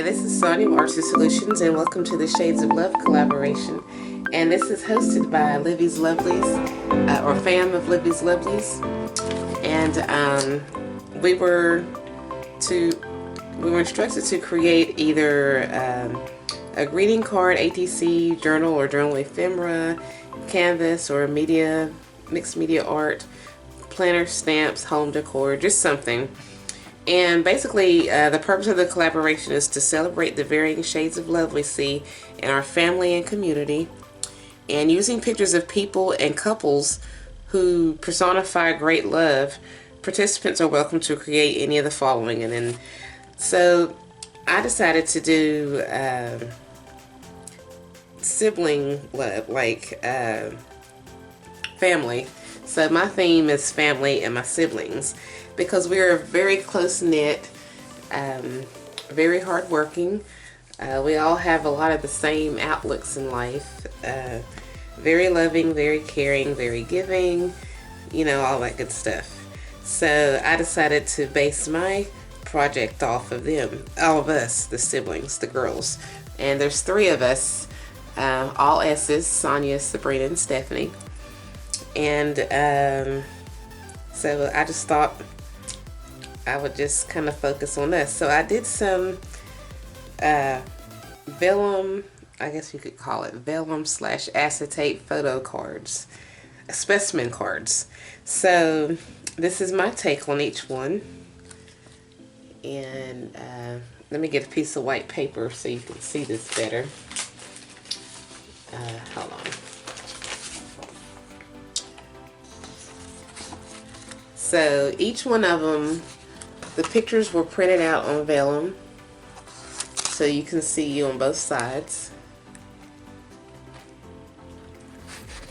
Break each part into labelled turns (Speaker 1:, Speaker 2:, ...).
Speaker 1: Hi, this is Sonia of Artsy Solutions, and welcome to the Shades of Love collaboration. And this is hosted by Livie's Lovelies, or Pham of Livie's Lovelies. And we were instructed to create either a greeting card, ATC, journal or journal ephemera, canvas or mixed media art, planner, stamps, home decor, just something. And basically, the purpose of the collaboration is to celebrate the varying shades of love we see in our family and community. And using pictures of people and couples who personify great love, participants are welcome to create any of the following. And then, so I decided to do sibling love, like family. So my theme is family and my siblings, because we are very close-knit, very hardworking. We all have a lot of the same outlooks in life. Very loving, very caring, very giving, you know, all that good stuff. So I decided to base my project off of them, all of us, the siblings, the girls. And there's 3 of us, all S's, Sonia, Sabrina, and Stephanie. And so I just thought I would just kind of focus on us. So I did some vellum, I guess you could call it vellum / acetate photo cards, specimen cards. So this is my take on each one. And let me get a piece of white paper so you can see this better. Hold on. So each one of them, the pictures were printed out on vellum, so you can see you on both sides.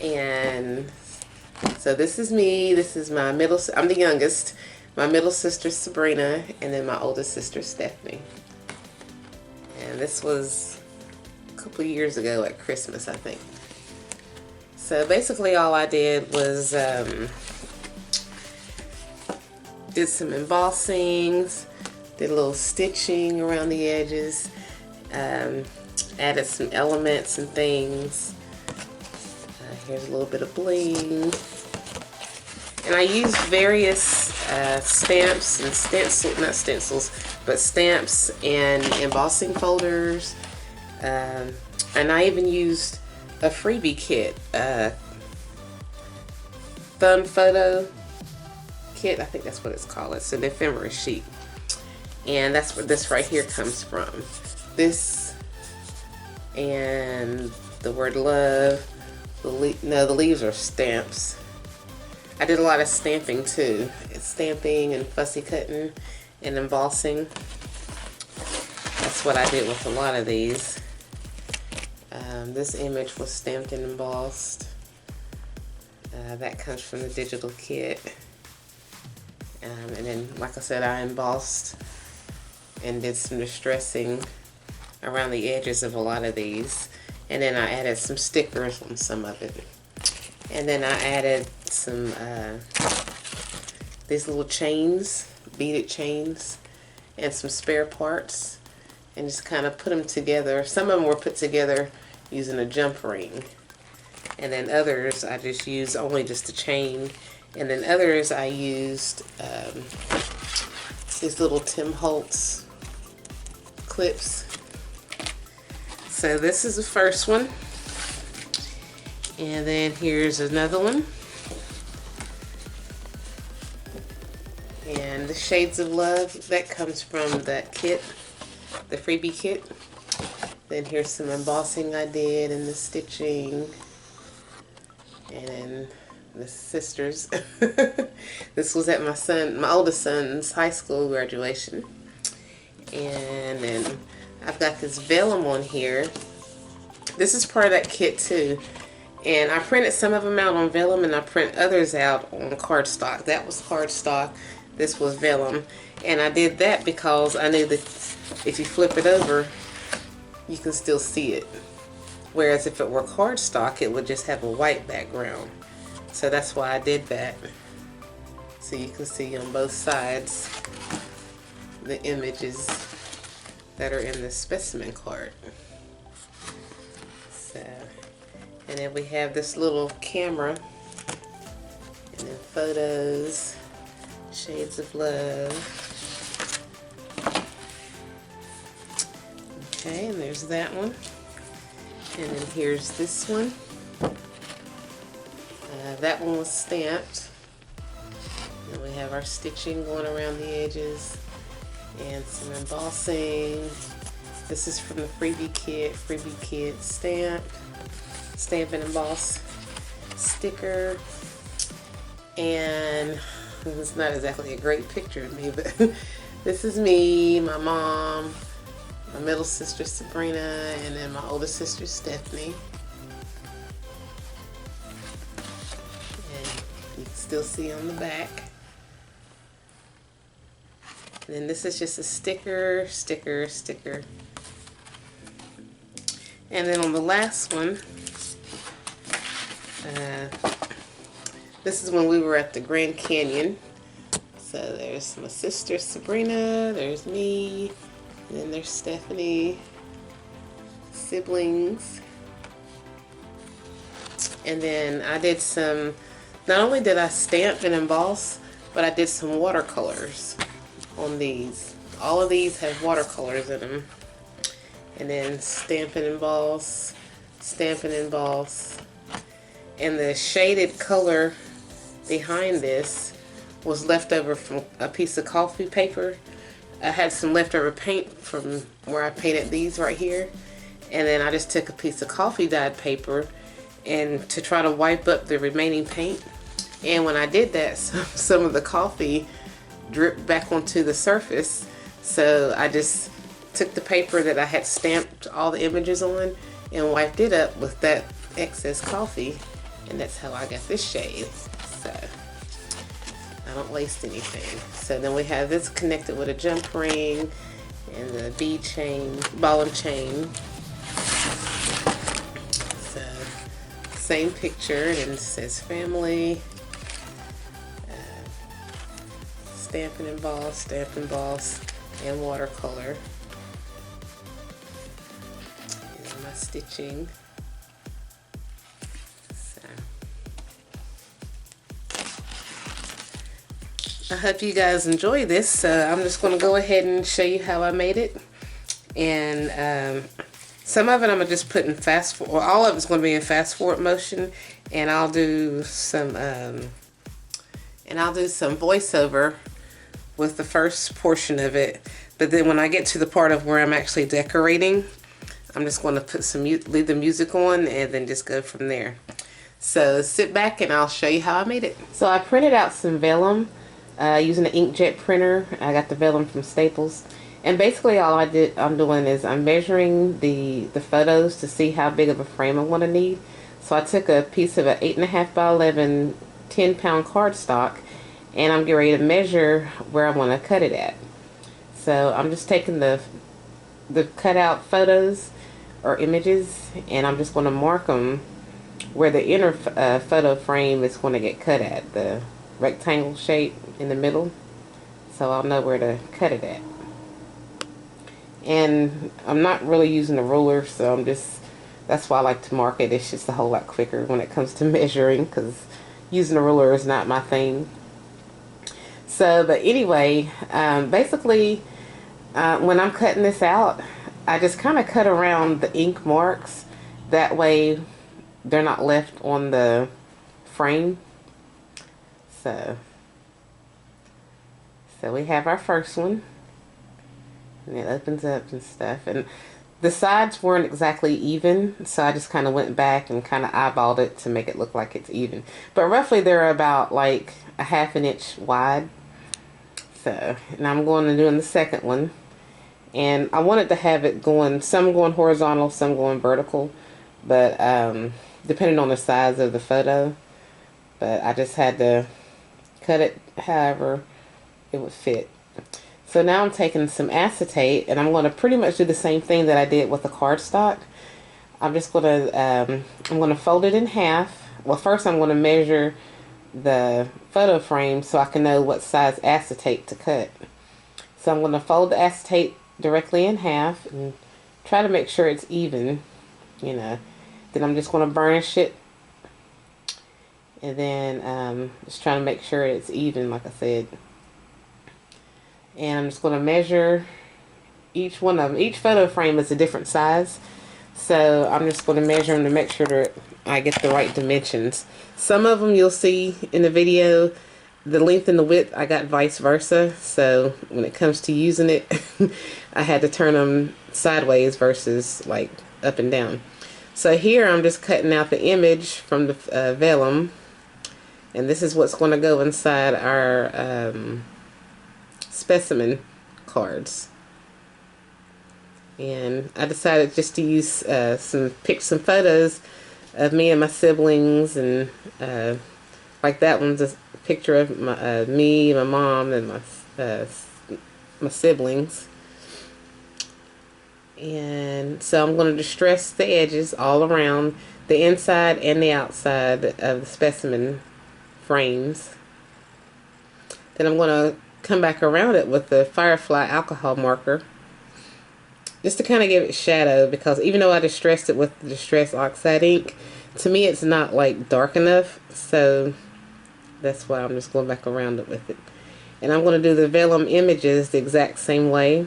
Speaker 1: And so this is me, this is my middle, I'm the youngest, my middle sister Sabrina, and then my oldest sister Stephanie. And this was a couple of years ago at Christmas, I think. So basically all I did was did some embossings, did a little stitching around the edges, added some elements and things. Here's a little bit of bling. And I used various stamps and stamps and embossing folders. And I even used a freebie kit, Fun Photo Kit, I think that's what it's called. It's an ephemera sheet, and that's where this right here comes from. This and the word love. The leaves are stamps. I did a lot of stamping too. It's stamping and fussy cutting and embossing. That's what I did with a lot of these. This image was stamped and embossed. That comes from the digital kit. And then, like I said, I embossed and did some distressing around the edges of a lot of these. And then I added some stickers on some of it. And then I added some, these little chains, beaded chains, and some spare parts. And just kind of put them together. Some of them were put together using a jump ring. And then others I just used only just a chain. And then others I used these little Tim Holtz clips. So this is the first one. And then here's another one. And the Shades of Love, that comes from that kit, the freebie kit. Then here's some embossing I did and the stitching. And then the sisters. This was at my oldest son's high school graduation. And then I've got this vellum on here. This is part of that kit too. And I printed some of them out on vellum, and I print others out on cardstock. That was cardstock. This was vellum. And I did that because I knew that if you flip it over, you can still see it. Whereas if it were cardstock, it would just have a white background. So that's why I did that. So you can see on both sides the images that are in the specimen card. So, and then we have this little camera, and then photos, shades of love. Okay, and there's that one. And then here's this one. That one was stamped. And we have our stitching going around the edges and some embossing. This is from the freebie kit stamp and emboss sticker. And it's not exactly a great picture of me, but this is me, my mom, my middle sister Sabrina, and then my older sister Stephanie. And you can still see on the back. And then this is just a sticker. And then on the last one, this is when we were at the Grand Canyon. So there's my sister Sabrina, there's me, and then there's Stephanie, siblings. And then I did some, not only did I stamp and emboss, but I did some watercolors on these. All of these have watercolors in them. And then stamp and emboss, stamp and emboss. And the shaded color behind this was left over from a piece of coffee paper. I had some leftover paint from where I painted these right here. And then I just took a piece of coffee dyed paper and to try to wipe up the remaining paint. And when I did that, some of the coffee dripped back onto the surface. So I just took the paper that I had stamped all the images on and wiped it up with that excess coffee. And that's how I got this shade. So I don't waste anything. So then we have this connected with a jump ring and the bead chain, ball and chain. So same picture, and it says family. Stamp and emboss, and watercolor. And my stitching. I hope you guys enjoy this. I'm just going to go ahead and show you how I made it. And some of it I'm going to just put in fast forward. Well, all of it's going to be in fast forward motion. And I'll do some voiceover with the first portion of it. But then when I get to the part of where I'm actually decorating, I'm just going to put some leave the music on and then just go from there. So sit back and I'll show you how I made it. So I printed out some vellum. Using an inkjet printer. I got the vellum from Staples, and basically all I'm doing is I'm measuring the photos to see how big of a frame I want to need. So I took a piece of an 8.5 by 11 10-pound cardstock, and I'm getting ready to measure where I want to cut it at. So I'm just taking the cutout photos or images, and I'm just going to mark them where the inner photo frame is going to get cut at, the rectangle shape in the middle, so I'll know where to cut it at. And I'm not really using a ruler, so that's why I like to mark it. It's just a whole lot quicker when it comes to measuring, because using a ruler is not my thing. So, but anyway, basically when I'm cutting this out, I just kind of cut around the ink marks, that way they're not left on the frame. So we have our first one, and it opens up and stuff, and the sides weren't exactly even, so I just kind of went back and kind of eyeballed it to make it look like it's even, but roughly they're about like a ½ inch wide. So, and I'm going to do in the second one, and I wanted to have it going, some going horizontal, some going vertical, but depending on the size of the photo, but I just had to cut it however it would fit. So now I'm taking some acetate, and I'm going to pretty much do the same thing that I did with the cardstock. I'm just going to fold it in half. Well, first I'm going to measure the photo frame so I can know what size acetate to cut. So I'm going to fold the acetate directly in half and try to make sure it's even, you know. Then I'm just going to burnish it, and then just trying to make sure it's even, like I said. And I'm just going to measure each one of them. Each photo frame is a different size, so I'm just going to measure them to make sure that I get the right dimensions. Some of them you'll see in the video, the length and the width I got vice versa, so when it comes to using it I had to turn them sideways versus like up and down. So here I'm just cutting out the image from the vellum, and this is what's going to go inside our specimen cards. And I decided just to use pick some photos of me and my siblings, and like that one's a picture of me, my mom, and my siblings. And so I'm going to distress the edges all around the inside and the outside of the specimen frames. Then I'm going to come back around it with the Firefly alcohol marker, just to kind of give it shadow, because even though I distressed it with the Distress Oxide ink, to me it's not like dark enough, so that's why I'm just going back around it with it. And I'm going to do the vellum images the exact same way.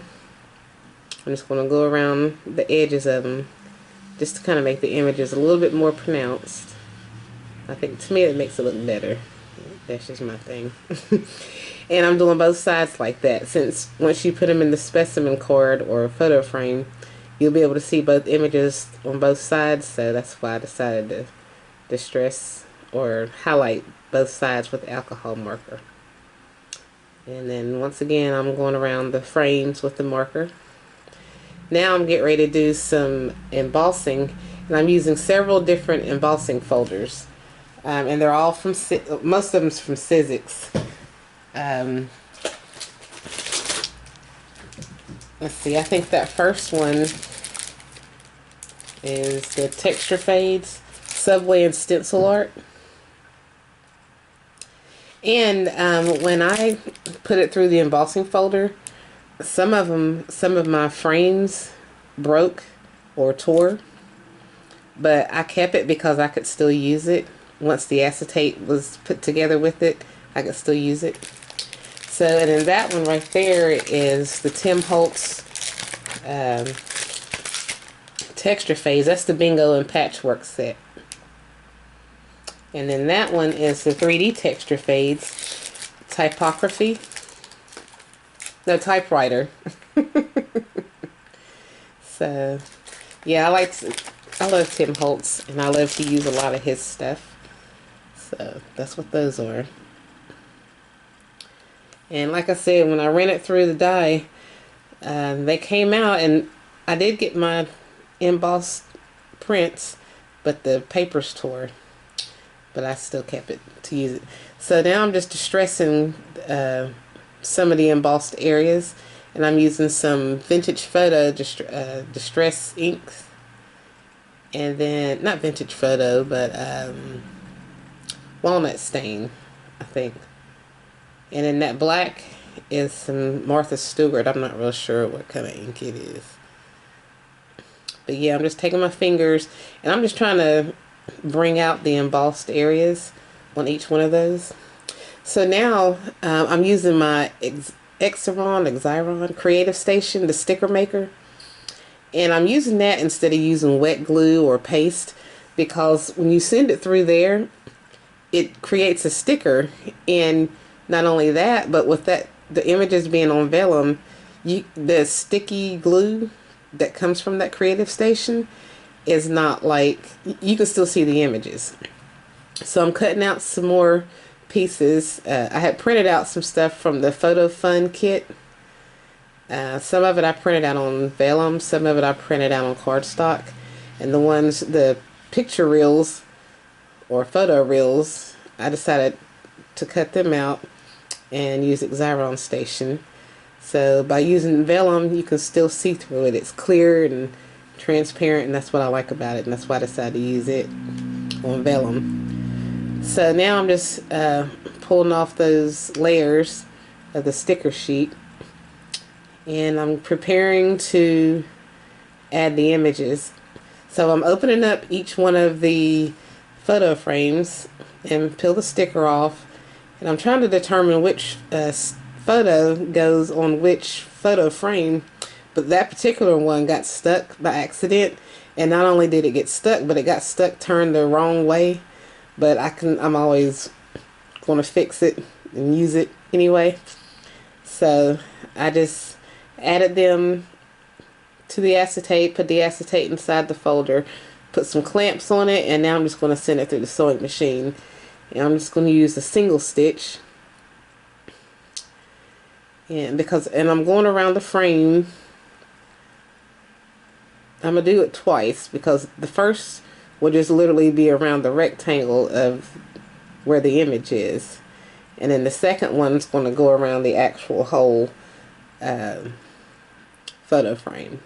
Speaker 1: I'm just going to go around the edges of them just to kind of make the images a little bit more pronounced. I think to me it makes it look better. That's just my thing. And I'm doing both sides like that, since once you put them in the specimen card or photo frame, you'll be able to see both images on both sides, so that's why I decided to distress or highlight both sides with the alcohol marker. And then once again I'm going around the frames with the marker. Now I'm getting ready to do some embossing, and I'm using several different embossing folders, and they're all from, most of them's from Sizzix. Let's see, I think that first one is the Texture Fades, Subway and Stencil Art. And when I put it through the embossing folder, some of my frames broke or tore, but I kept it because I could still use it. Once the acetate was put together with it, I could still use it. So, and then that one right there is the Tim Holtz Texture Phase. That's the Bingo and Patchwork Set. And then that one is the 3D Texture Fades Typography. No, Typewriter. So, yeah, I love Tim Holtz, and I love to use a lot of his stuff. So, that's what those are. And like I said, when I ran it through the die, they came out, and I did get my embossed prints, but the papers tore. But I still kept it to use it. So now I'm just distressing some of the embossed areas, and I'm using some vintage photo distress inks, and then not vintage photo, but walnut stain, I think. And then that black is some Martha Stewart. I'm not real sure what kind of ink it is. But yeah, I'm just taking my fingers, and I'm just trying to bring out the embossed areas on each one of those. So now I'm using my Exiron Creative Station, the sticker maker. And I'm using that instead of using wet glue or paste, because when you send it through there, it creates a sticker. And not only that, but with that, the images being on vellum, the sticky glue that comes from that Creative Station is not like, you can still see the images. So I'm cutting out some more pieces. I had printed out some stuff from the Photo Fun kit. Some of it I printed out on vellum, some of it I printed out on cardstock, and the picture reels or photo reels, I decided to cut them out and use Exiron Station. So by using vellum, you can still see through it. It's clear and transparent, and that's what I like about it, and that's why I decided to use it on vellum. So now I'm just pulling off those layers of the sticker sheet, and I'm preparing to add the images. So I'm opening up each one of the photo frames and peel the sticker off, and I'm trying to determine which photo goes on which photo frame. But that particular one got stuck by accident, and not only did it get stuck, but it got stuck turned the wrong way. But I'm always going to fix it and use it anyway. So I just added them to the acetate, put the acetate inside the folder, put some clamps on it, and now I'm just going to send it through the sewing machine. And I'm just going to use a single stitch, and I'm going around the frame. I'm going to do it twice, because the first will just literally be around the rectangle of where the image is, and then the second one's going to go around the actual whole photo frame.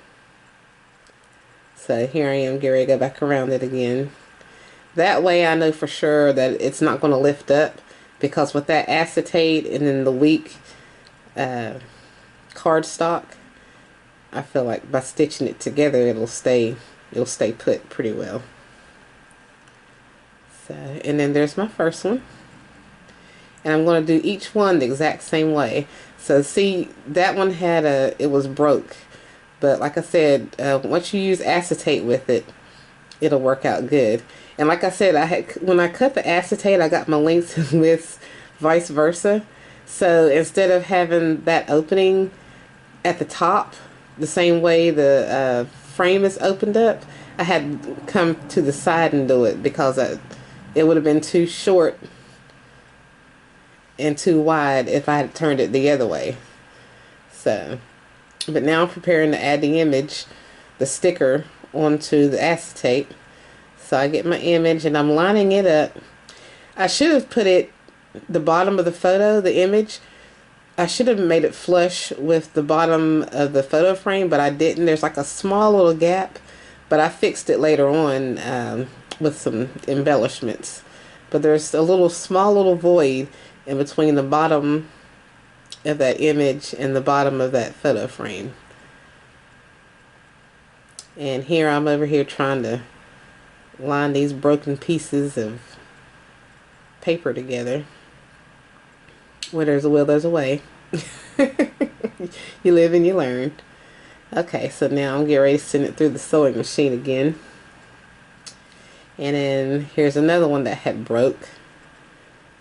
Speaker 1: So here I am, getting ready to go back around it again. That way I know for sure that it's not going to lift up, because with that acetate and then the weak cardstock, I feel like by stitching it together it'll stay put pretty well. So, and then there's my first one, and I'm going to do each one the exact same way. So see, that one had it was broke, but like I said, once you use acetate with it, it'll work out good. And like I said, when I cut the acetate, I got my lengths and widths vice versa. So instead of having that opening at the top the same way the frame is opened up, I had to come to the side and do it, because it would have been too short and too wide if I had turned it the other way. So, but now I'm preparing to add the image, the sticker, onto the acetate. So I get my image and I'm lining it up. I should have put it, the bottom of the photo, the image, I should have made it flush with the bottom of the photo frame, but I didn't. There's like a small little gap, but I fixed it later on with some embellishments. But there's a small little void in between the bottom of that image and the bottom of that photo frame. And here I'm over here trying to line these broken pieces of paper together. Where there's a will, there's a way. You live and you learn. Okay, so now I'm getting ready to send it through the sewing machine again. And then here's another one that had broke,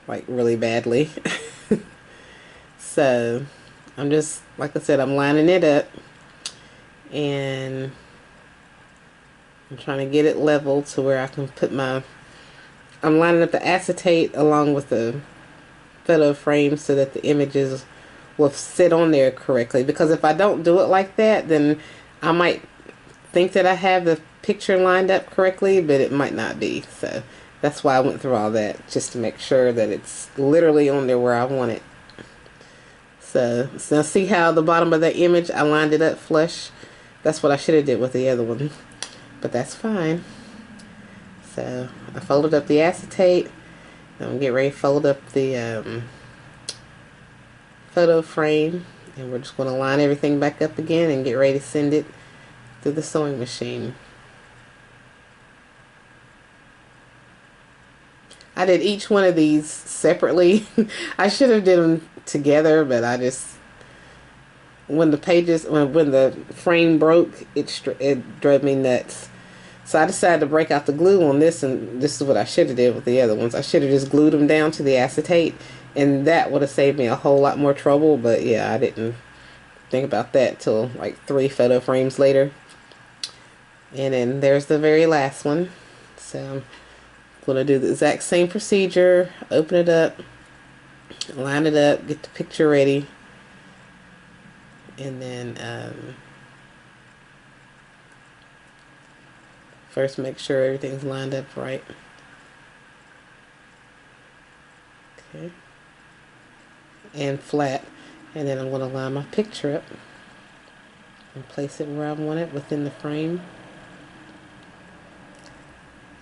Speaker 1: like really badly. So I'm just, like I said, I'm lining it up, and I'm trying to get it level to where I can put I'm lining up the acetate along with the photo frame so that the images will sit on there correctly. Because if I don't do it like that, then I might think that I have the picture lined up correctly, but it might not be. So that's why I went through all that, just to make sure that it's literally on there where I want it. So now see how the bottom of that image, I lined it up flush? That's what I should have did with the other one, but that's fine. So I folded up the acetate. I'm going to get ready to fold up the photo frame, and we're just going to line everything back up again and get ready to send it through the sewing machine. I did each one of these separately. I should have did them together, but I just, when the frame broke, it drove me nuts. So I decided to break out the glue on this, and this is what I should have did with the other ones. I should have just glued them down to the acetate, and that would have saved me a whole lot more trouble. But yeah, I didn't think about that till like 3 photo frames later. And then there's the very last one. So I'm going to do the exact same procedure. Open it up, line it up, get the picture ready, and then first make sure everything's lined up right. Okay. And flat. And then I'm going to line my picture up and place it where I want it within the frame.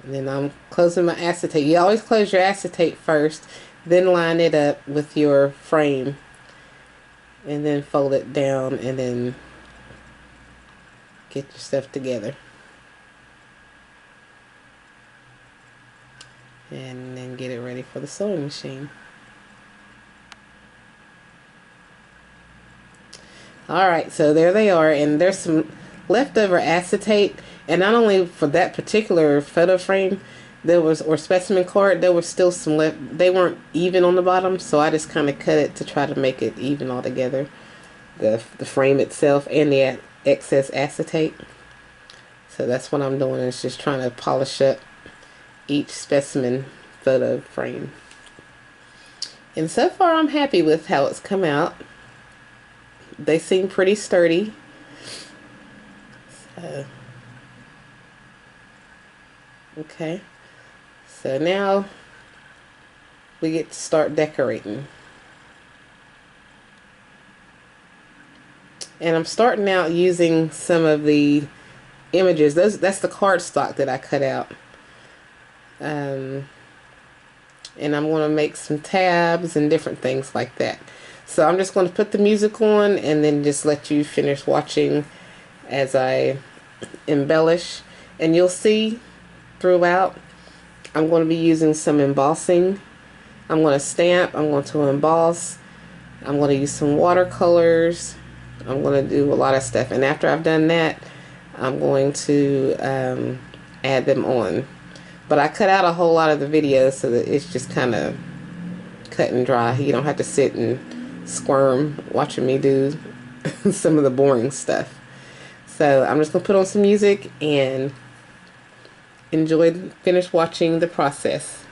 Speaker 1: And then I'm closing my acetate. You always close your acetate first, then line it up with your frame. and then fold it down and then get your stuff together. And then get it ready for the sewing machine. Alright, so there they are, and there's some leftover acetate, and not only for that particular photo frame, there was, or specimen card, there was still some left. They weren't even on the bottom, so I just kind of cut it to try to make it even all together, the frame itself and the excess acetate. So that's what I'm doing, is just trying to polish up each specimen photo frame. And so far I'm happy with how it's come out. They seem pretty sturdy. So, okay. So now we get to start decorating. And I'm starting out using some of the images. That's the cardstock that I cut out. And I'm going to make some tabs and different things like that. So I'm just going to put the music on and then just let you finish watching as I embellish. And you'll see throughout I'm going to be using some embossing. I'm going to stamp, I'm going to emboss, I'm going to use some watercolors, I'm going to do a lot of stuff. And after I've done that, I'm going to add them on. But I cut out a whole lot of the videos so that it's just kind of cut and dry. You don't have to sit and squirm watching me do some of the boring stuff. So I'm just going to put on some music and finish watching the process.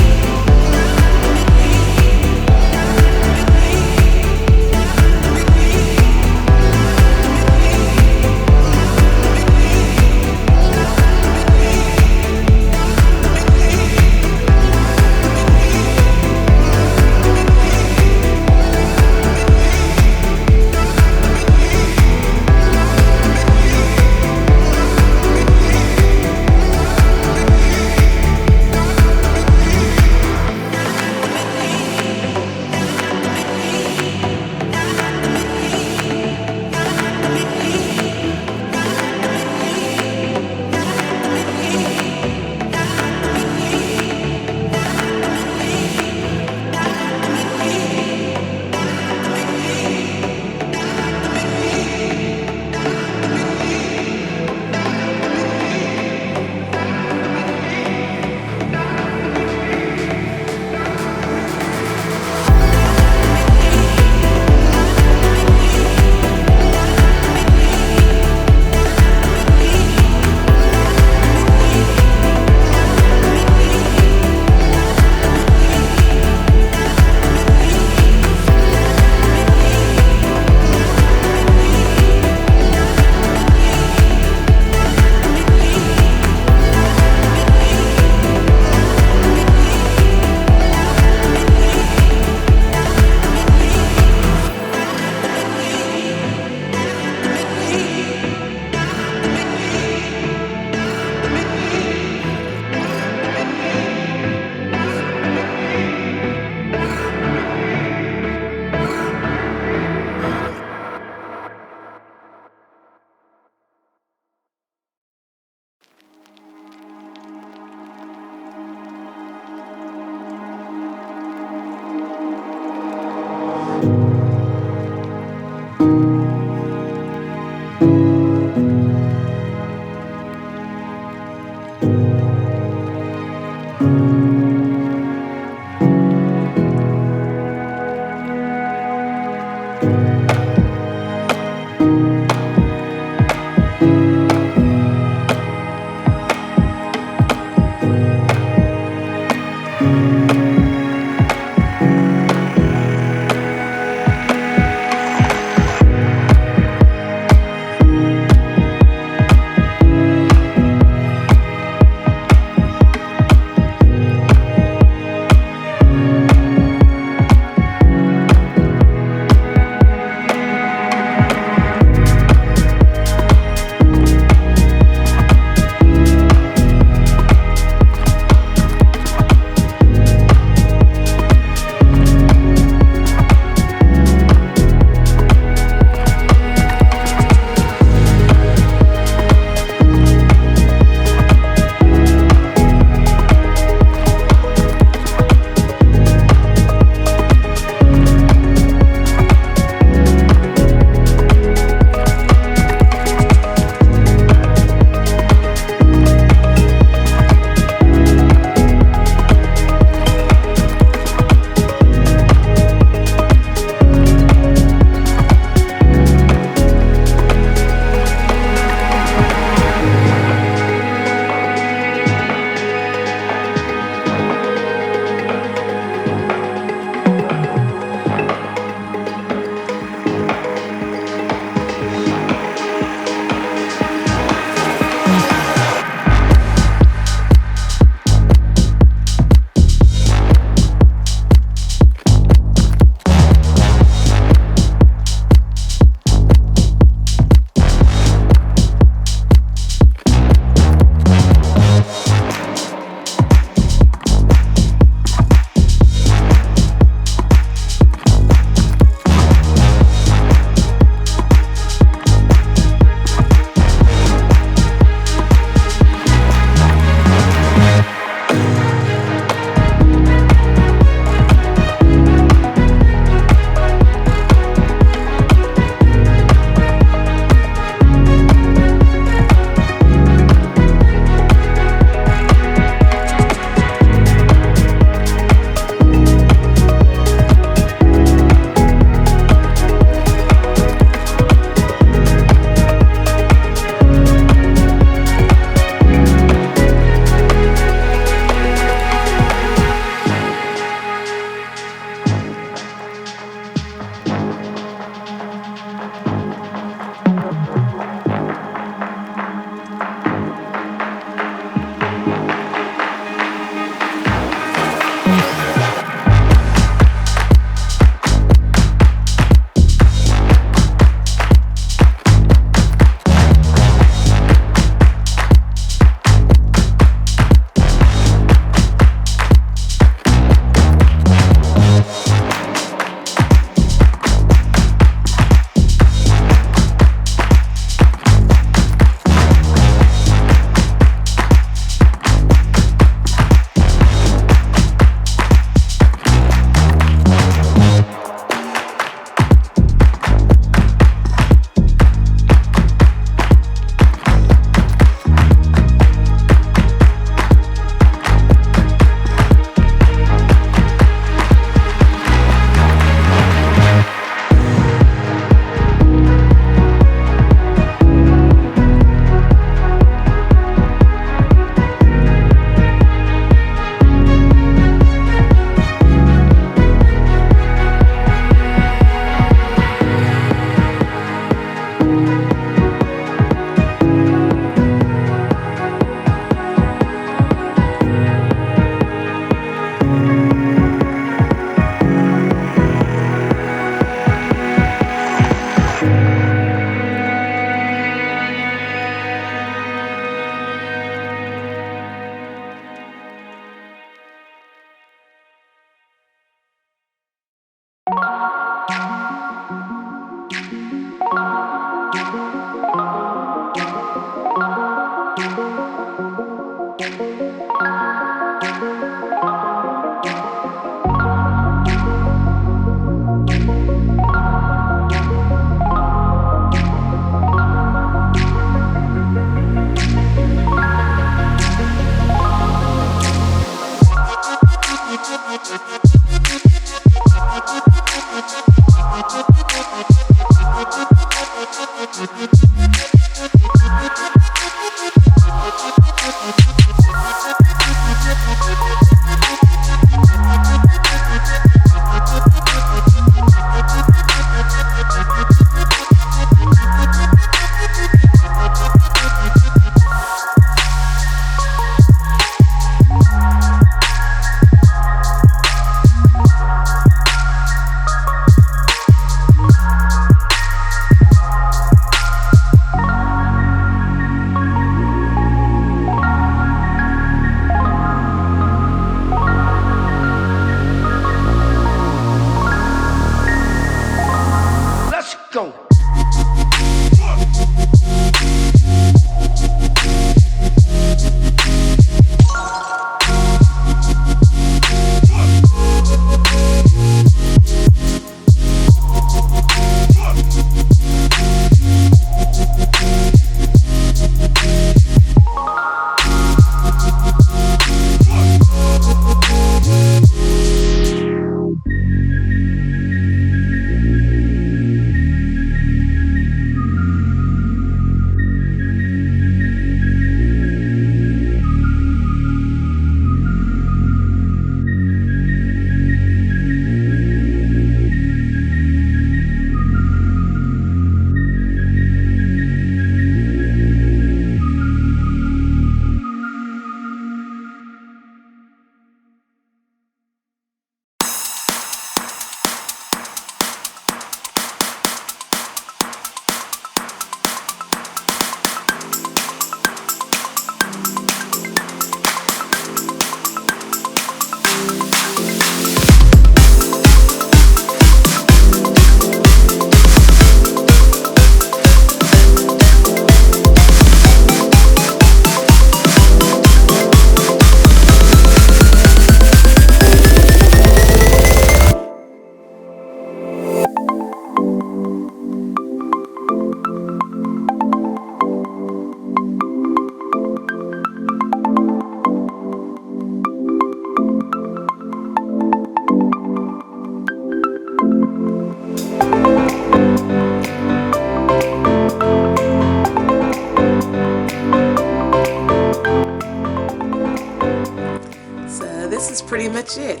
Speaker 1: pretty much it.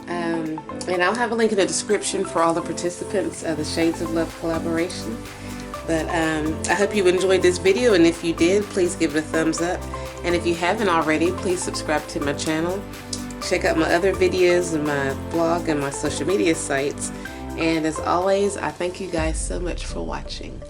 Speaker 1: And I'll have a link in the description for all the participants of the Shades of Love collaboration. But I hope you enjoyed this video, and if you did, please give it a thumbs up. And if you haven't already, please subscribe to my channel. Check out my other videos and my blog and my social media sites. And as always, I thank you guys so much for watching.